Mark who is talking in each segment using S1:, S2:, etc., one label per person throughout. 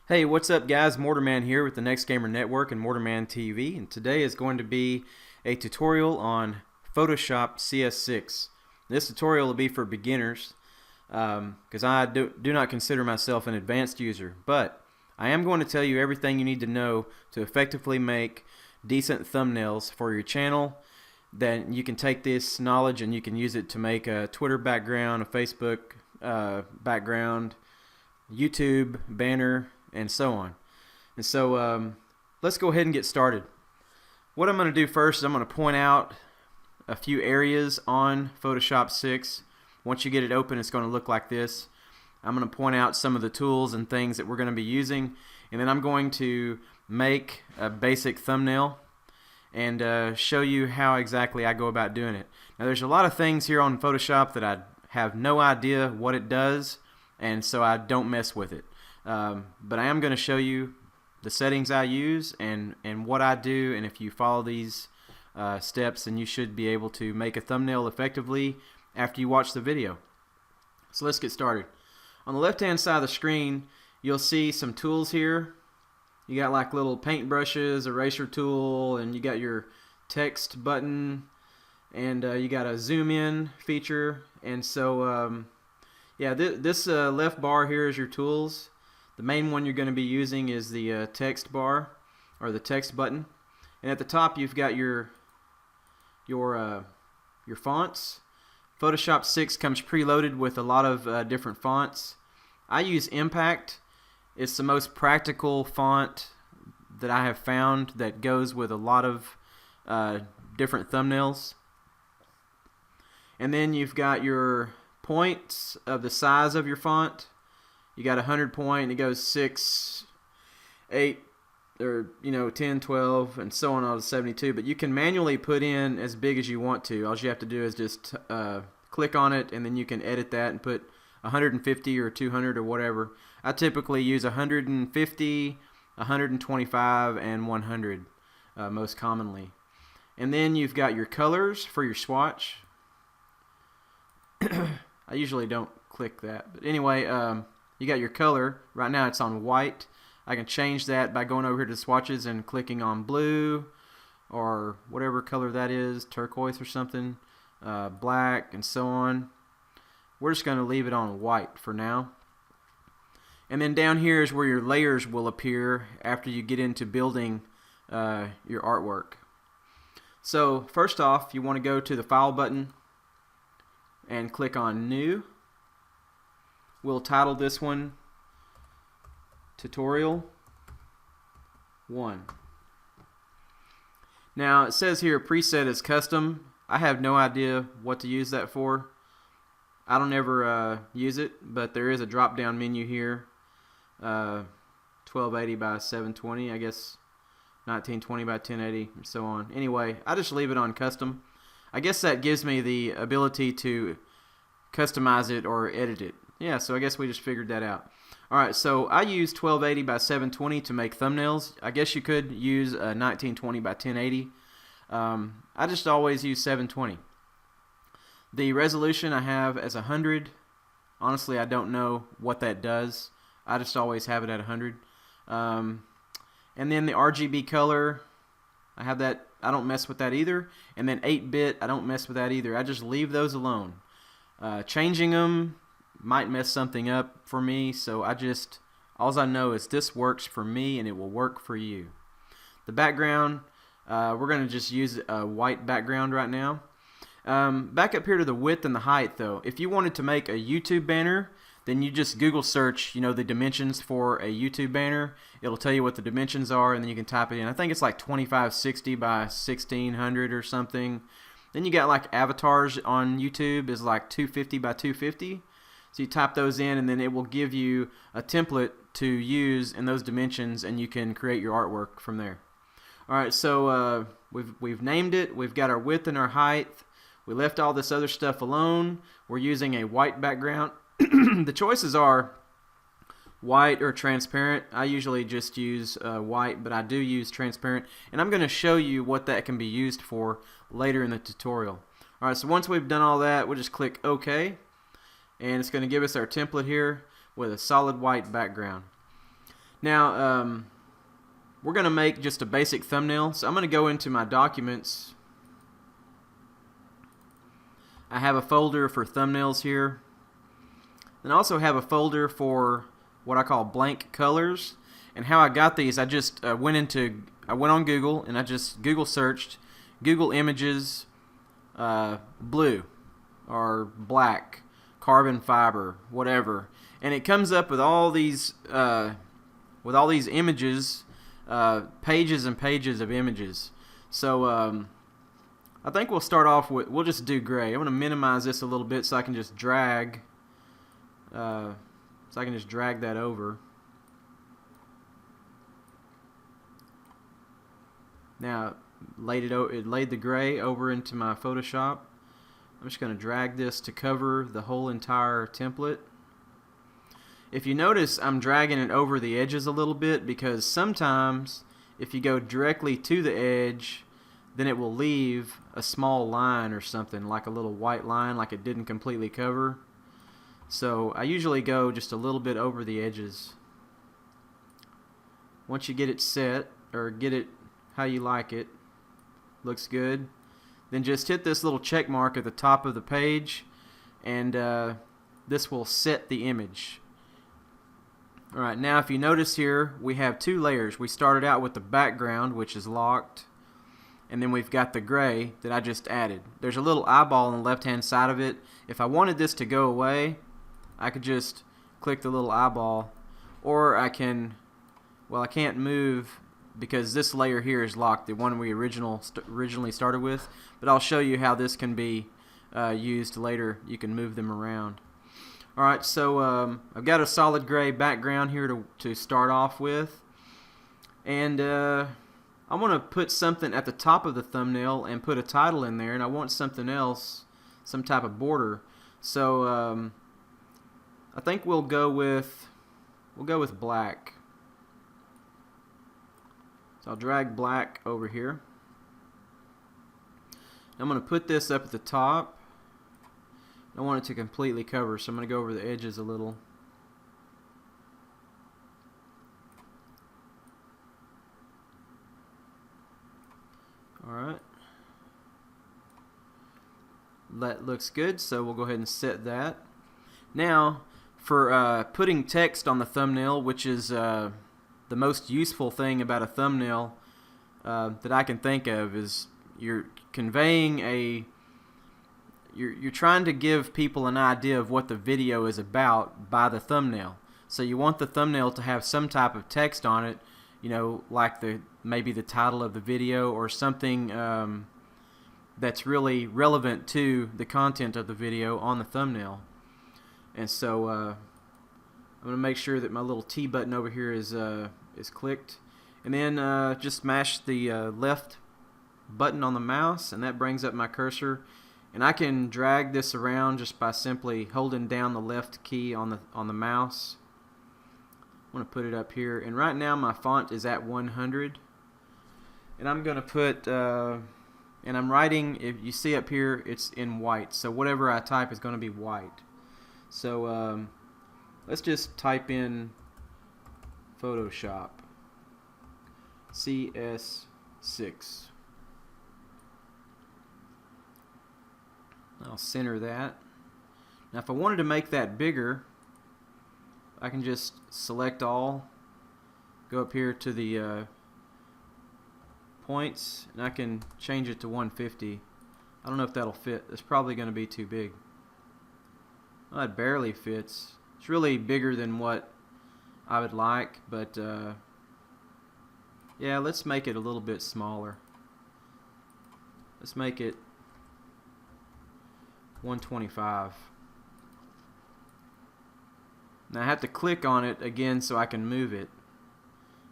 S1: Hey, what's up guys? Mortarman here with the Next Gamer Network and mortarmantv, and today is going to be a tutorial on Photoshop CS6. This tutorial will be for beginners because I do not consider myself an advanced user, but I am going to tell you everything you need to know to effectively make decent thumbnails for your channel. Then you can take this knowledge and you can use it to make a Twitter background, a Facebook background, YouTube banner, and so on. And so let's go ahead and get started. What I'm going to do first is I'm going to point out a few areas on Photoshop 6. Once you get it open, it's going to look like this. I'm going to point out some of the tools and things that we're going to be using, and then I'm going to make a basic thumbnail and show you how exactly I go about doing it. Now there's a lot of things here on Photoshop that I have no idea what it does, and so I don't mess with it. But I am going to show you the settings I use and what I do, and if you follow these steps, then you should be able to make a thumbnail effectively after you watch the video. So let's get started. On the left hand side of the screen, you'll see some tools here. You got like little paint brushes, eraser tool, and you got your text button, and you got a zoom in feature. And so yeah, this left bar here is your tools. The main one you're going to be using is the text bar, or the text button, and at the top you've got your fonts. Photoshop 6 comes preloaded with a lot of different fonts. I use Impact. It's the most practical font that I have found that goes with a lot of different thumbnails. And then you've got your points of the size of your font. You got 100 point, and it goes 6, 8, or 10, 12, and so on to 72. But you can manually put in as big as you want to. All you have to do is just click on it, and then you can edit that and put 150 or 200 or whatever. I typically use 150, 125, and 100 most commonly. And then you've got your colors for your swatch. I usually don't click that, but anyway, you got your color. Right now it's on white. I can change that by going over here to swatches and clicking on blue or whatever color that is, turquoise or something, black, and so on. We're just going to leave it on white for now. And then down here is where your layers will appear after you get into building your artwork. So first off, you want to go to the File button and click on New. We'll title this one Tutorial 1. Now it says here preset is custom. I have no idea what to use that for. I don't ever use it, but there is a drop down menu here, 1280 by 720, I guess 1920 by 1080, and so on. Anyway, I just leave it on custom. I guess that gives me the ability to customize it or edit it. Yeah, so I guess we just figured that out. Alright, so I use 1280 by 720 to make thumbnails. I guess you could use 1920 by 1080. I just always use 720. The resolution I have as 100. Honestly, I don't know what that does. I just always have it at 100. And then the RGB color, I have that. I don't mess with that either. And then 8-bit, I don't mess with that either. I just leave those alone. Changing them might mess something up for me, so all I know is this works for me and it will work for you. The background, we're going to just use a white background right now. Back up here to the width and the height though. If you wanted to make a YouTube banner, then you just Google search the dimensions for a YouTube banner. It'll tell you what the dimensions are, and then you can type it in. I think it's like 2560 by 1600 or something. Then you got like avatars on YouTube is like 250 by 250. So you type those in, and then it will give you a template to use in those dimensions, and you can create your artwork from there. Alright, so we've named it. We've got our width and our height. We left all this other stuff alone. We're using a white background. The choices are white or transparent. I usually just use white, but I do use transparent, and I'm going to show you what that can be used for later in the tutorial. Alright, so once we've done all that, we'll just click OK, and it's going to give us our template here with a solid white background. Now, we're going to make just a basic thumbnail. So I'm going to go into my documents. I have a folder for thumbnails here. And I also have a folder for what I call blank colors. And how I got these, I just went on Google and I just Google searched Google Images blue or black, carbon fiber, whatever, and it comes up with all these images, pages and pages of images. So I think we'll start off with, we'll just do gray. I'm going to minimize this a little bit so I can just drag that over. Now it laid the gray over into my Photoshop. I'm just going to drag this to cover the whole entire template. If you notice, I'm dragging it over the edges a little bit because sometimes if you go directly to the edge, then it will leave a small line or something, like a little white line, like it didn't completely cover. So I usually go just a little bit over the edges. Once you get it set, or get it how you like it, looks good, then just hit this little check mark at the top of the page, and this will set the image. Alright, now if you notice here, we have two layers. We started out with the background, which is locked, and then we've got the gray that I just added. There's a little eyeball on the left hand side of it. If I wanted this to go away, I could just click the little eyeball, or I can, well, I can't move because this layer here is locked, the one we originally started with, but I'll show you how this can be used later. You can move them around. Alright, so I've got a solid gray background here to start off with, and I want to put something at the top of the thumbnail and put a title in there, and I want something else, some type of border. So I think we'll go with black. So I'll drag black over here. I'm going to put this up at the top. I want it to completely cover, so I'm going to go over the edges a little. Alright. That looks good, so we'll go ahead and set that. Now, for putting text on the thumbnail, which is the most useful thing about a thumbnail that I can think of, is you're conveying you're trying to give people an idea of what the video is about by the thumbnail. So you want the thumbnail to have some type of text on it, you know, like maybe the title of the video or something that's really relevant to the content of the video on the thumbnail. And so I'm going to make sure that my little T button over here is clicked, and then just mash the left button on the mouse, and that brings up my cursor, and I can drag this around just by simply holding down the left key on the mouse. I want to put it up here, and right now my font is at 100, and I'm going to put and I'm writing, if you see up here, it's in white, so whatever I type is going to be white. So let's just type in Photoshop CS6. I'll center that. Now if I wanted to make that bigger, I can just select all, go up here to the points, and I can change it to 150. I don't know if that'll fit. It's probably going to be too big. Well, it barely fits. It's really bigger than what I would like, but yeah, let's make it a little bit smaller. Let's make it 125. Now I have to click on it again so I can move it.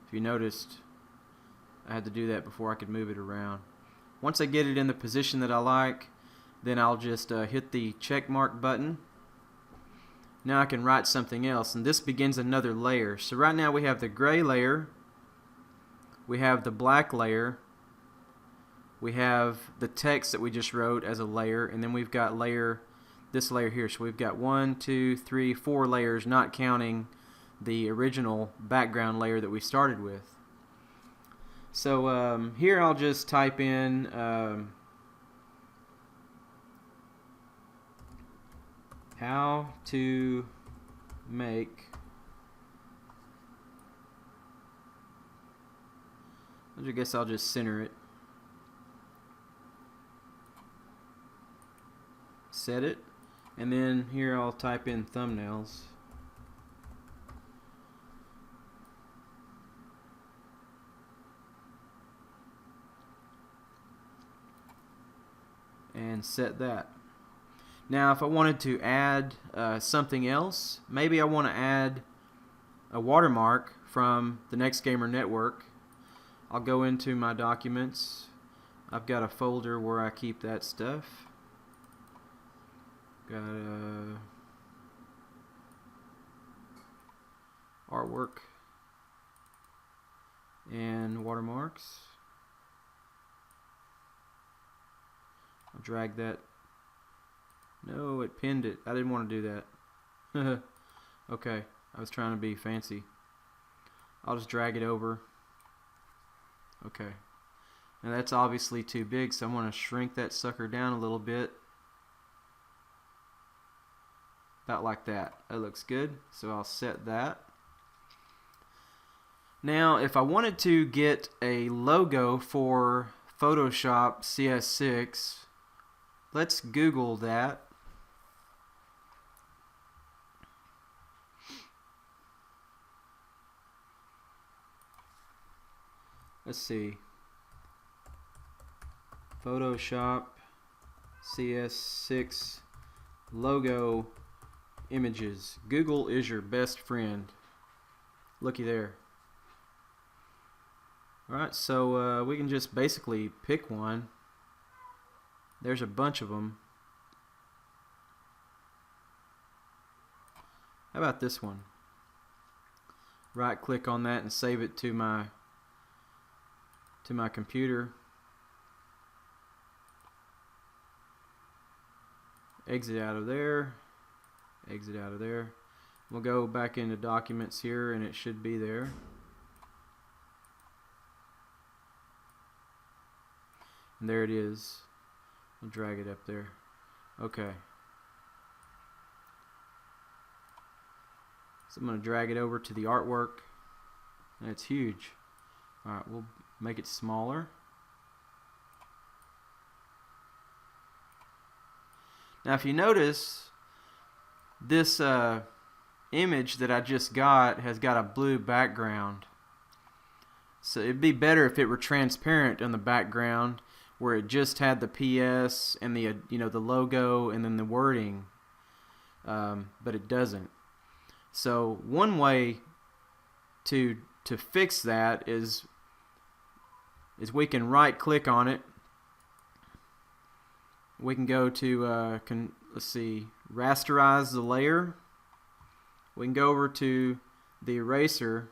S1: If you noticed, I had to do that before I could move it around. Once I get it in the position that I like, then I'll just hit the check mark button. Now I can write something else, and this begins another layer. So right now we have the gray layer, we have the black layer, we have the text that we just wrote as a layer, and then we've got this layer here. So we've got 1, 2, 3, 4 layers, not counting the original background layer that we started with. So here I'll just type in how to make I guess I'll just center it. Set it. And then here I'll type in thumbnails. And set that. Now if I wanted to add something else, maybe I want to add a watermark from the Next Gamer Network. I'll go into my documents. I've got a folder where I keep that stuff. Got artwork and watermarks. I'll drag that. No, it pinned it. I didn't want to do that. Okay, I was trying to be fancy. I'll just drag it over. Okay. Now that's obviously too big, so I'm going to shrink that sucker down a little bit. About like that. That looks good. So I'll set that. Now if I wanted to get a logo for Photoshop CS6, let's Google that. Let's see. Photoshop CS6 logo images. Google is your best friend. Looky there. Alright, so we can just basically pick one. There's a bunch of them. How about this one? Right click on that and save it to my computer. Exit out of there. Exit out of there. We'll go back into documents here and it should be there. And there it is. We'll drag it up there. Okay. So I'm going to drag it over to the artwork. And it's huge. Alright, we'll make it smaller. Now if you notice, this image that I just got has got a blue background. So it'd be better if it were transparent on the background, where it just had the PS and the the logo and then the wording, but it doesn't. So one way to fix that is we can right click on it. We can go to let's see, rasterize the layer. We can go over to the eraser.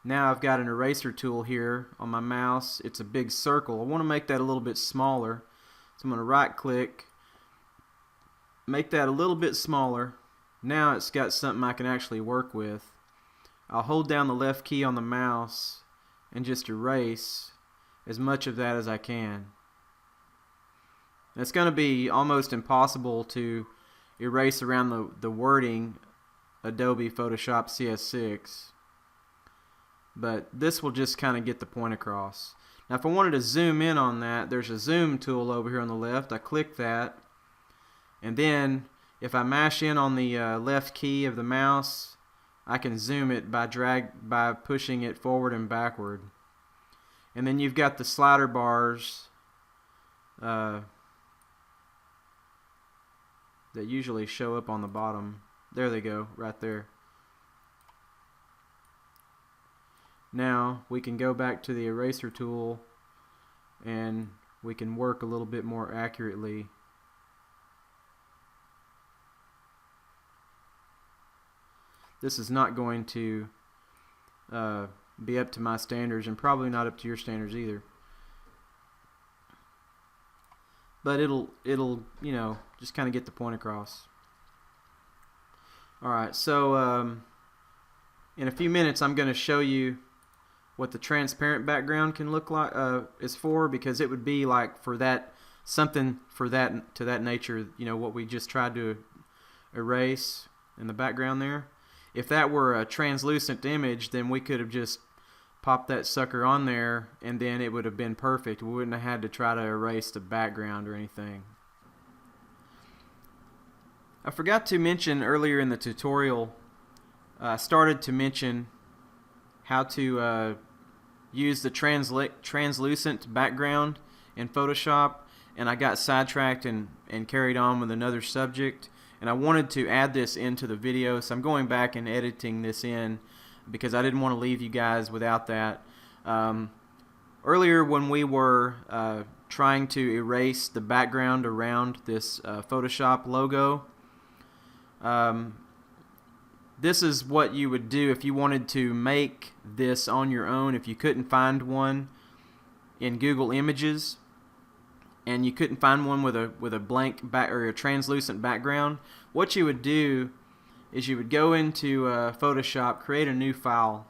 S1: Now I've got an eraser tool here on my mouse. It's a big circle. I want to make that a little bit smaller. So I'm going to right click, make that a little bit smaller. Now it's got something I can actually work with. I'll hold down the left key on the mouse and just erase as much of that as I can. It's going to be almost impossible to erase around the wording Adobe Photoshop CS6. But this will just kind of get the point across. Now if I wanted to zoom in on that, there's a zoom tool over here on the left. I click that, and then if I mash in on the left key of the mouse, I can zoom it by pushing it forward and backward. And then you've got the slider bars that usually show up on the bottom. There they go, right there. Now we can go back to the eraser tool and we can work a little bit more accurately. This is not going to be up to my standards, and probably not up to your standards either. But it'll just kind of get the point across. Alright, so In a few minutes, I'm going to show you what the transparent background can look like is for, because it would be like for that something for that to that nature, you know, what we just tried to erase in the background there. If that were a translucent image, then we could have just popped that sucker on there and then it would have been perfect. We wouldn't have had to try to erase the background or anything. I forgot to mention earlier in the tutorial, I started to mention how to use the translucent background in Photoshop, and I got sidetracked and carried on with another subject, and I wanted to add this into the video, so I'm going back and editing this in because I didn't want to leave you guys without that. Earlier when we were trying to erase the background around this Photoshop logo, this is what you would do if you wanted to make this on your own. If you couldn't find one in Google Images and you couldn't find one with a blank back or a translucent background, what you would do is you would go into Photoshop, create a new file.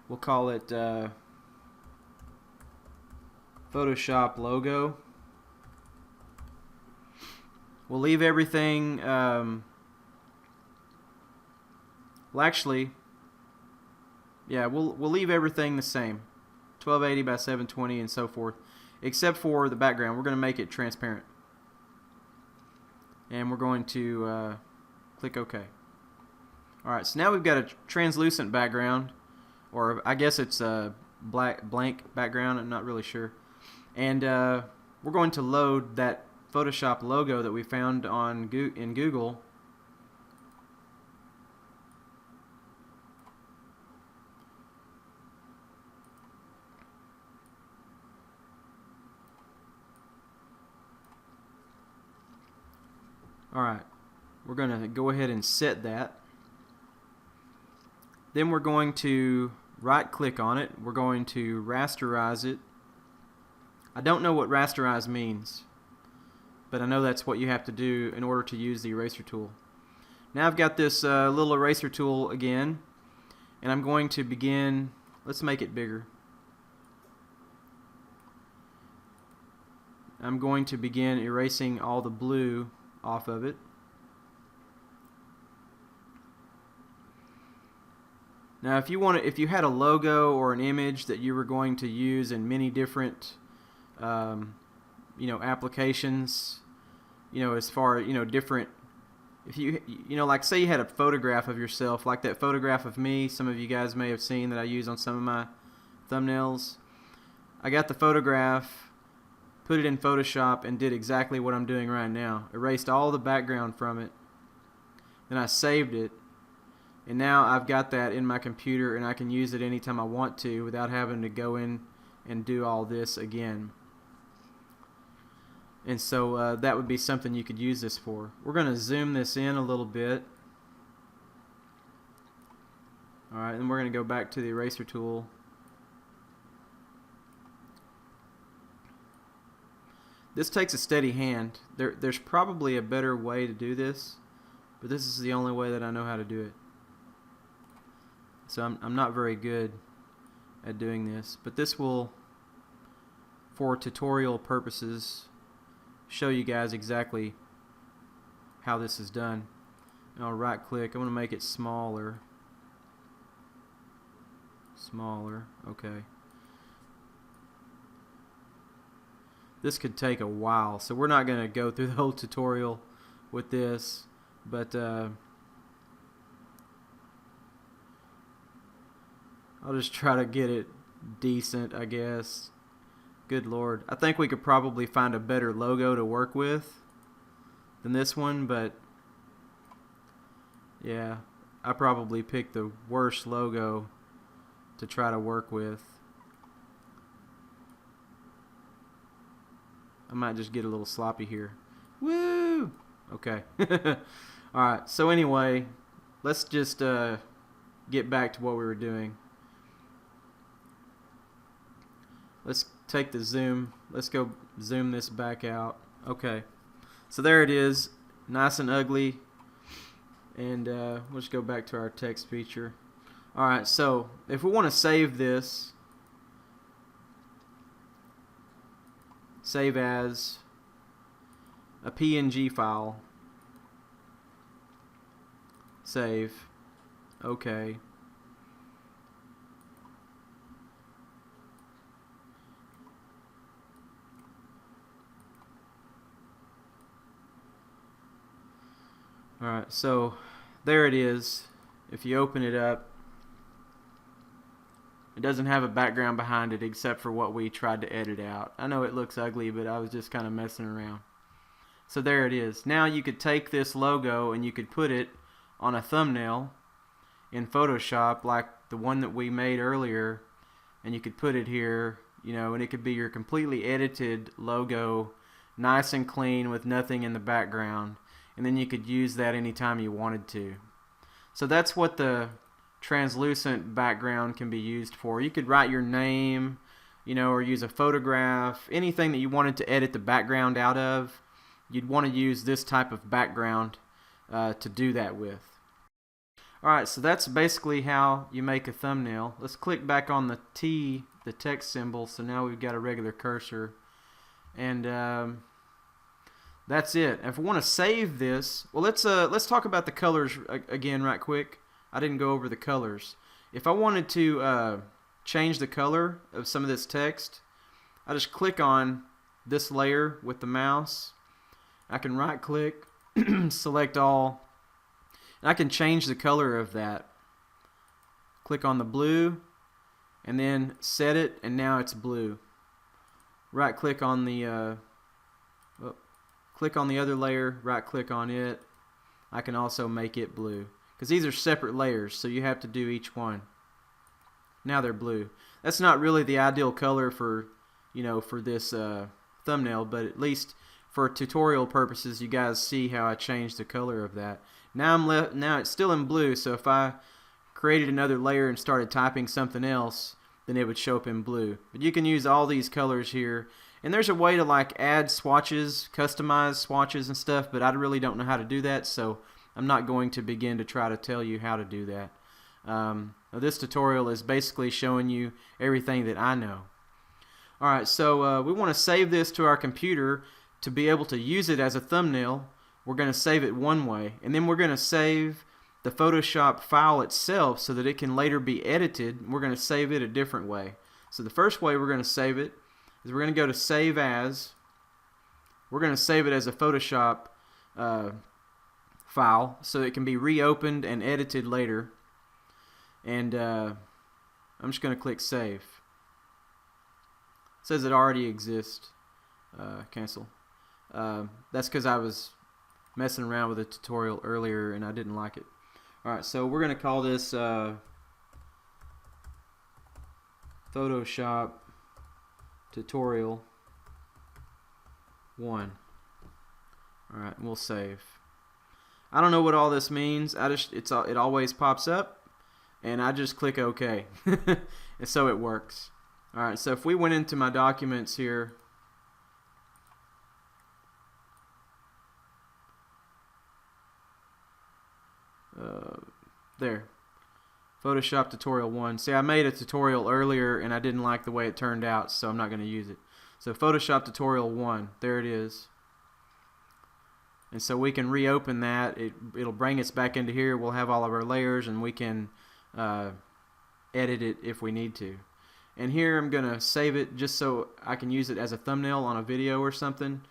S1: We'll call it Photoshop logo. We'll leave everything well, actually, yeah, we'll leave everything the same, 1280 by 720 and so forth, except for the background. We're going to make it transparent, and we're going to click OK. Alright, so now we've got a translucent background, or I guess it's a blank background, I'm not really sure, and we're going to load that Photoshop logo that we found on in Google. Alright, we're going to go ahead and set that. Then we're going to right click on it. We're going to rasterize it. I don't know what rasterize means, but I know that's what you have to do in order to use the eraser tool. Now I've got this little eraser tool again, and I'm going to begin, let's make it bigger. I'm going to begin erasing all the blue off of it. Now if you had a logo or an image that you were going to use in many different applications, as far different, if you like, say you had a photograph of yourself, like that photograph of me some of you guys may have seen that I use on some of my thumbnails. I got the photograph, put it in Photoshop, and did exactly what I'm doing right now. Erased all the background from it. Then I saved it. And now I've got that in my computer, and I can use it anytime I want to without having to go in and do all this again. And so that would be something you could use this for. We're going to zoom this in a little bit. Alright, and we're going to go back to the eraser tool. This takes a steady hand. There's probably a better way to do this, but this is the only way that I know how to do it. So I'm not very good at doing this, but this will, for tutorial purposes, show you guys exactly how this is done. And I'll right click. I'm going to make it smaller. Okay. This could take a while, so we're not going to go through the whole tutorial with this, but I'll just try to get it decent, I guess. Good Lord. I think we could probably find a better logo to work with than this one, but yeah, I probably picked the worst logo to try to work with. I might just get a little sloppy here. Woo! Okay. Alright, so anyway, let's just get back to what we were doing. Let's take the zoom. Let's go zoom this back out. Okay. So there it is. Nice and ugly. And we'll just go back to our text feature. Alright, so if we want to save this, save as a PNG file, save, okay. Alright, so there it is. If you open it up, it doesn't have a background behind it except for what we tried to edit out. I know it looks ugly, but I was just kind of messing around. So there it is. Now you could take this logo and you could put it on a thumbnail in Photoshop like the one that we made earlier, and you could put it here, you know, and it could be your completely edited logo, nice and clean with nothing in the background. And then you could use that anytime you wanted to. So that's what the translucent background can be used for. You could write your name, you know, or use a photograph, anything that you wanted to edit the background out of. You'd want to use this type of background to do that with. Alright, so that's basically how you make a thumbnail. Let's click back on the T, the text symbol, so now we've got a regular cursor. And that's it. If we want to save this, well, let's talk about the colors again right quick. I didn't go over the colors. If I wanted to change the color of some of this text, I just click on this layer with the mouse. I can right click, select all, and I can change the color of that. Click on the blue and then set it, and now it's blue. Right click on the click on the other layer, right click on it. I can also make it blue, because these are separate layers, so you have to do each one. Now they're blue. That's not really the ideal color for, you know, for this thumbnail, but at least for tutorial purposes you guys see how I changed the color of that. Now it's still in blue, so if I created another layer and started typing something else, then it would show up in blue. But you can use all these colors here. And there's a way to like add swatches, customize swatches and stuff, but I really don't know how to do that, so I'm not going to begin to try to tell you how to do that. This tutorial is basically showing you everything that I know. Alright, so we want to save this to our computer to be able to use it as a thumbnail. We're going to save it one way, and then we're going to save the Photoshop file itself so that it can later be edited. We're going to save it a different way. So the first way we're going to save it is we're going to go to Save As. We're going to save it as a Photoshop file so it can be reopened and edited later. And I'm just going to click Save. It says it already exists. Cancel. That's because I was messing around with a tutorial earlier and I didn't like it. Alright, so we're going to call this Photoshop Tutorial 1. Alright, we'll save. I don't know what all this means. It always pops up, and I just click OK. And so it works. Alright, so if we went into my documents here, there, Photoshop Tutorial 1. See, I made a tutorial earlier and I didn't like the way it turned out, so I'm not going to use it. So Photoshop Tutorial 1, there it is. And so we can reopen that. It'll bring us back into here. We'll have all of our layers and we can edit it if we need to. And here I'm going to save it just so I can use it as a thumbnail on a video or something.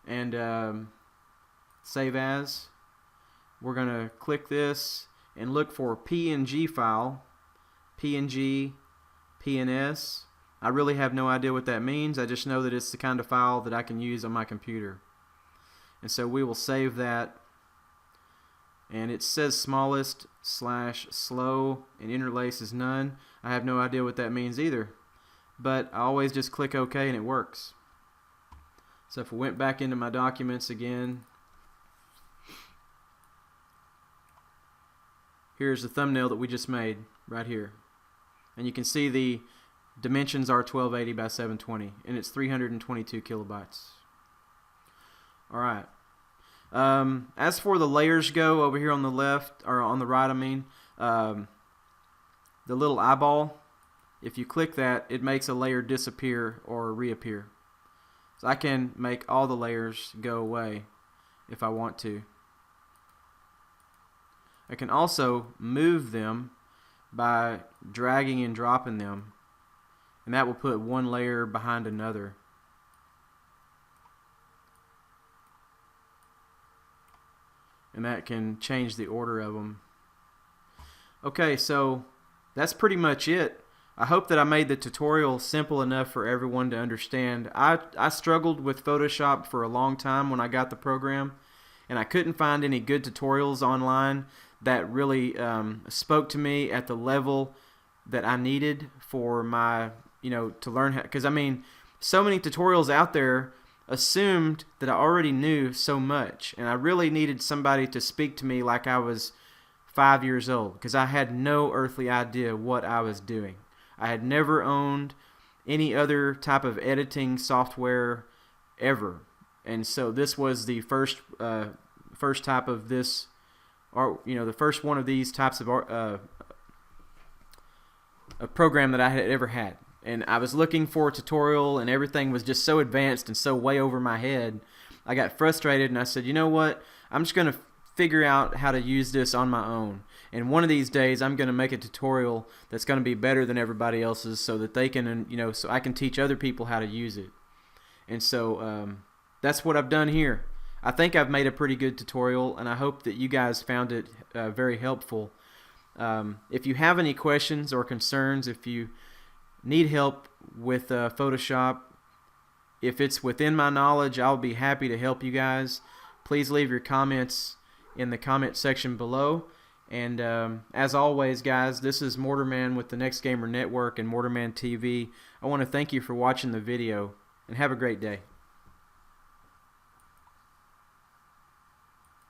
S1: And Save As. We're going to click this and look for PNG file, PNG, PNS. I really have no idea what that means. I just know that it's the kind of file that I can use on my computer. And so we will save that. And it says smallest / slow and interlace is none. I have no idea what that means either. But I always just click OK and it works. So if we went back into my documents again, here's the thumbnail that we just made right here. And you can see the dimensions are 1280 by 720 and it's 322 kilobytes. Alright. As for the layers go, over here on the left, or on the right I mean, the little eyeball, if you click that, it makes a layer disappear or reappear. So I can make all the layers go away if I want to. I can also move them by dragging and dropping them, and that will put one layer behind another. And that can change the order of them. Okay, so that's pretty much it. I hope that I made the tutorial simple enough for everyone to understand. I struggled with Photoshop for a long time when I got the program, and I couldn't find any good tutorials online that really spoke to me at the level that I needed for my, to learn how. Because I mean, so many tutorials out there assumed that I already knew so much, and I really needed somebody to speak to me like I was 5 years old, because I had no earthly idea what I was doing. I had never owned any other type of editing software ever, and so this was the first type of this, or the first one of these types of a program that I had ever had. And I was looking for a tutorial, and everything was just so advanced and so way over my head. I got frustrated, and I said, you know what? I'm just going to figure out how to use this on my own. And one of these days, I'm going to make a tutorial that's going to be better than everybody else's, so that they can, so I can teach other people how to use it. And so that's what I've done here. I think I've made a pretty good tutorial, and I hope that you guys found it very helpful. If you have any questions or concerns, if you need help with Photoshop, if it's within my knowledge, I'll be happy to help you guys. Please leave your comments in the comment section below. And as always, guys, this is Mortarman with the Next Gamer Network and Mortarman TV. I want to thank you for watching the video, and have a great day.